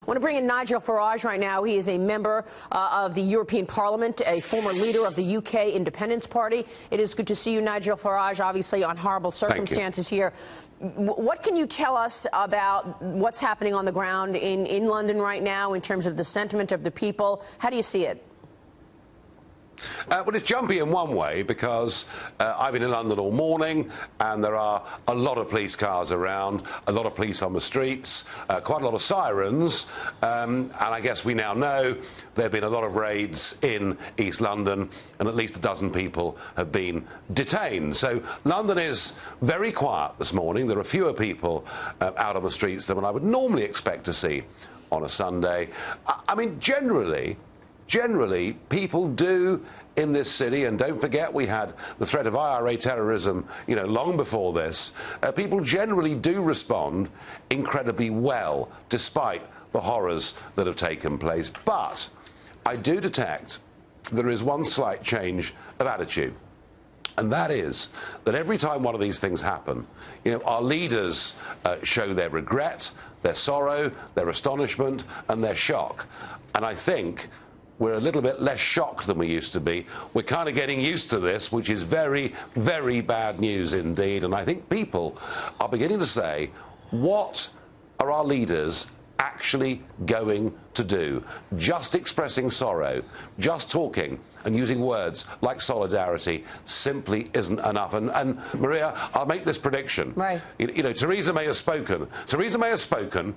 I want to bring in Nigel Farage right now. He is a member of the European Parliament, a former leader of the UK Independence Party. It is good to see you, Nigel Farage, obviously on horrible circumstances here. What can you tell us about what's happening on the ground in London right now in terms of the sentiment of the people? How do you see it? Well, it's jumpy in one way because I've been in London all morning and there are a lot of police cars around, a lot of police on the streets, quite a lot of sirens, and I guess we now know there have been a lot of raids in East London and at least a dozen people have been detained. So London is very quiet this morning. There are fewer people out on the streets than I would normally expect to see on a Sunday. I mean, generally, people do in this city, and don't forget we had the threat of IRA terrorism, long before this, people generally do respond incredibly well, despite the horrors that have taken place. But I do detect there is one slight change of attitude. And that is that every time one of these things happen, our leaders show their regret, their sorrow, their astonishment, and their shock. And I think we're a little bit less shocked than we used to be. We're kind of getting used to this, which is very, very bad news indeed. And I think people are beginning to say, what are our leaders actually going to do? Just expressing sorrow, just talking and using words like solidarity simply isn't enough. And Maria, I'll make this prediction. Right. Theresa May has spoken. Theresa May has spoken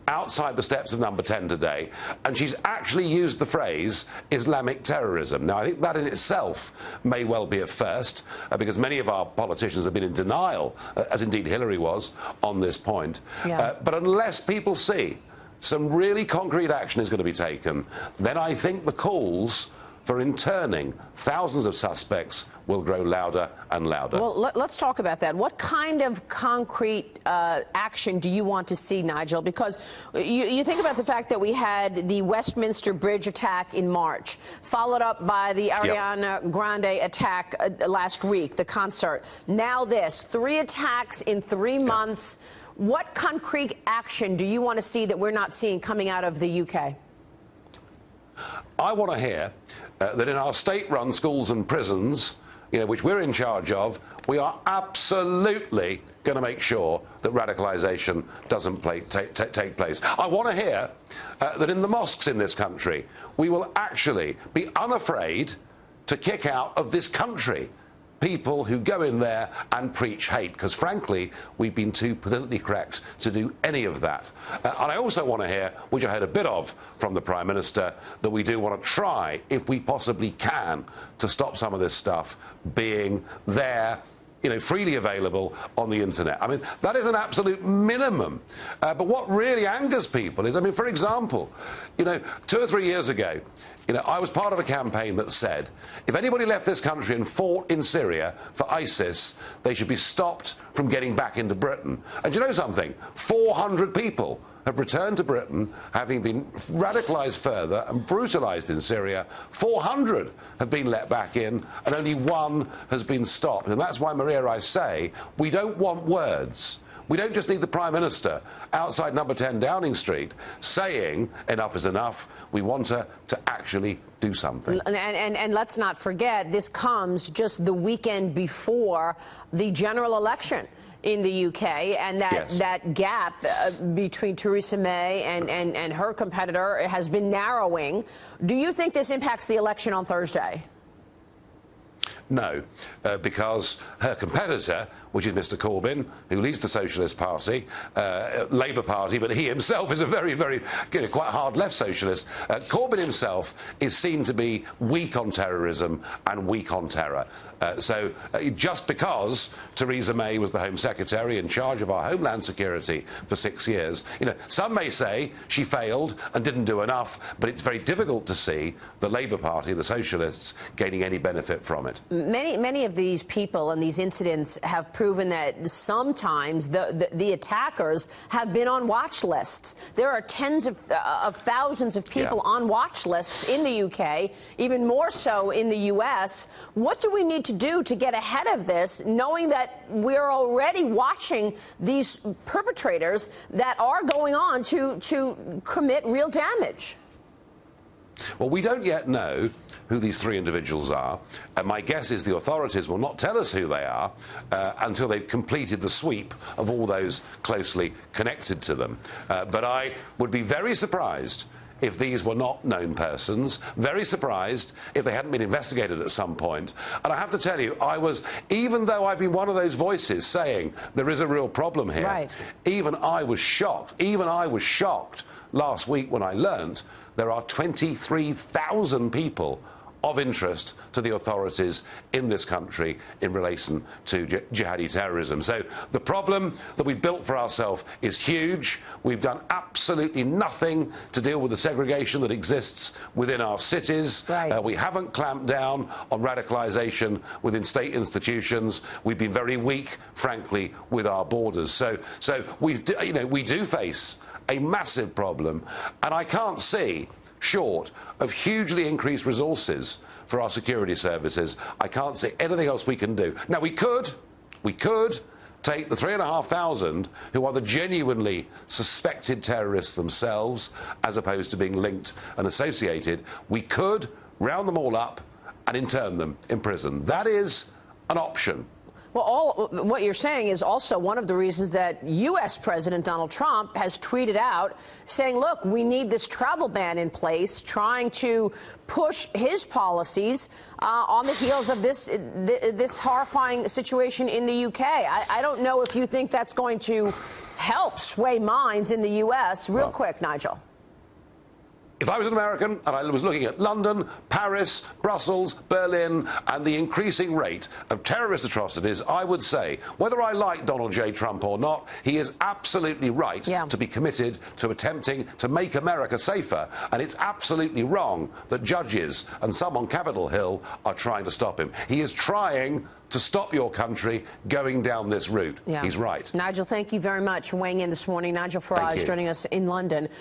outside the steps of Number 10 today, and she's actually used the phrase Islamic terrorism. Now, I think that in itself may well be a first, because many of our politicians have been in denial, as indeed Hillary was, on this point. Yeah. But unless people see some really concrete action is going to be taken, then I think the calls for interning thousands of suspects will grow louder and louder. Well, let's talk about that. What kind of concrete action do you want to see, Nigel? Because you think about the fact that we had the Westminster Bridge attack in March, followed up by the Ariana Grande attack last week, the concert. Now this, 3 attacks in 3 months. What concrete action do you want to see that we're not seeing coming out of the UK? I want to hear that in our state-run schools and prisons, which we're in charge of, we are absolutely going to make sure that radicalisation doesn't take place. I want to hear that in the mosques in this country, we will actually be unafraid to kick out of this country people who go in there and preach hate, because frankly we've been too politically correct to do any of that. And I also want to hear, which I heard a bit of from the Prime Minister, that we do want to try, if we possibly can, to stop some of this stuff being there, freely available on the internet. I mean, that is an absolute minimum. But what really angers people is, for example, 2 or 3 years ago, I was part of a campaign that said if anybody left this country and fought in Syria for ISIS, they should be stopped from getting back into Britain. And you know something? 400 people have returned to Britain, having been radicalised further and brutalised in Syria. 400 have been let back in, and only 1 has been stopped. And that's why, Maria, I say, we don't want words. We don't just need the Prime Minister outside Number 10 Downing Street saying enough is enough. We want her to actually do something. And let's not forget, this comes just the weekend before the general election in the UK, and that gap between Theresa May and her competitor has been narrowing. Do you think this impacts the election on Thursday? No, because her competitor, which is Mr Corbyn, who leads the Socialist Party, Labour Party, but he himself is a very, very quite hard left socialist. Corbyn himself is seen to be weak on terrorism and weak on terror. So just because Theresa May was the Home Secretary in charge of our Homeland Security for 6 years, some may say she failed and didn't do enough, but it's very difficult to see the Labour Party, the Socialists, gaining any benefit from it. Many of these people and these incidents have proven that sometimes the attackers have been on watch lists. There are tens of thousands of people on watch lists in the UK, even more so in the US. What do we need to do to get ahead of this, knowing that we're already watching these perpetrators that are going on to commit real damage? Well, we don't yet know who these three individuals are, and my guess is the authorities will not tell us who they are until they've completed the sweep of all those closely connected to them. But I would be very surprised if these were not known persons, very surprised if they hadn't been investigated at some point. And I have to tell you, even though I've been one of those voices saying there is a real problem here, even I was shocked last week when I learnt there are 23,000 people of interest to the authorities in this country in relation to jihadi terrorism. So the problem that we've built for ourselves is huge. We've done absolutely nothing to deal with the segregation that exists within our cities. We haven't clamped down on radicalisation within state institutions. We've been very weak, frankly, with our borders. So we do face a massive problem, and I can't see, short of hugely increased resources for our security services, I can't see anything else we can do. Now, we could take the 3,500 who are the genuinely suspected terrorists themselves, as opposed to being linked and associated. We could round them all up and intern them in prison. That is an option. Well, what you're saying is also one of the reasons that U.S. President Donald Trump has tweeted out saying, look, we need this travel ban in place, trying to push his policies on the heels of this horrifying situation in the U.K. I don't know if you think that's going to help sway minds in the U.S. Real quick, Nigel. If I was an American and I was looking at London, Paris, Brussels, Berlin, and the increasing rate of terrorist atrocities, I would say, whether I like Donald J. Trump or not, he is absolutely right to be committed to attempting to make America safer. And it's absolutely wrong that judges and some on Capitol Hill are trying to stop him. He is trying to stop your country going down this route. He's right. Nigel, thank you very much for weighing in this morning. Nigel Farage joining us in London.